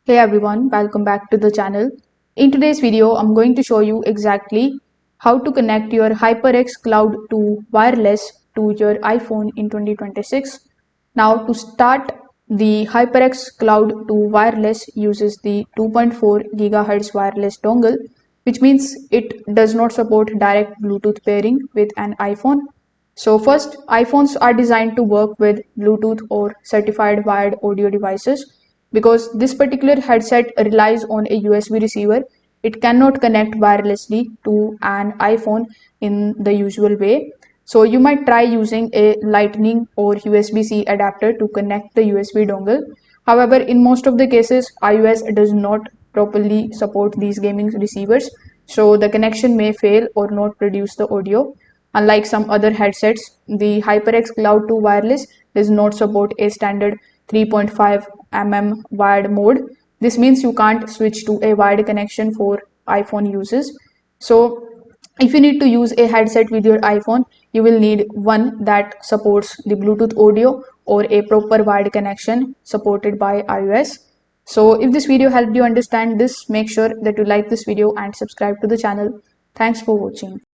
Hey everyone, welcome back to the channel. In today's video, I'm going to show you exactly how to connect your HyperX Cloud to wireless to your iPhone in 2026. Now to start, the HyperX Cloud to wireless uses the 2.4 GHz wireless dongle, which means it does not support direct Bluetooth pairing with an iPhone. So first, iPhones are designed to work with Bluetooth or certified wired audio devices. Because this particular headset relies on a USB receiver, it cannot connect wirelessly to an iPhone in the usual way. So you might try using a Lightning or USB-C adapter to connect the USB dongle. However, in most of the cases, iOS does not properly support these gaming receivers, so the connection may fail or not produce the audio. Unlike some other headsets, the HyperX Cloud 2 Wireless does not support a standard 3.5 mm wired mode. This means you can't switch to a wired connection for iPhone users. So if you need to use a headset with your iPhone, you will need one that supports the Bluetooth audio or a proper wired connection supported by iOS. So if this video helped you understand this, make sure that you like this video and subscribe to the channel. Thanks for watching.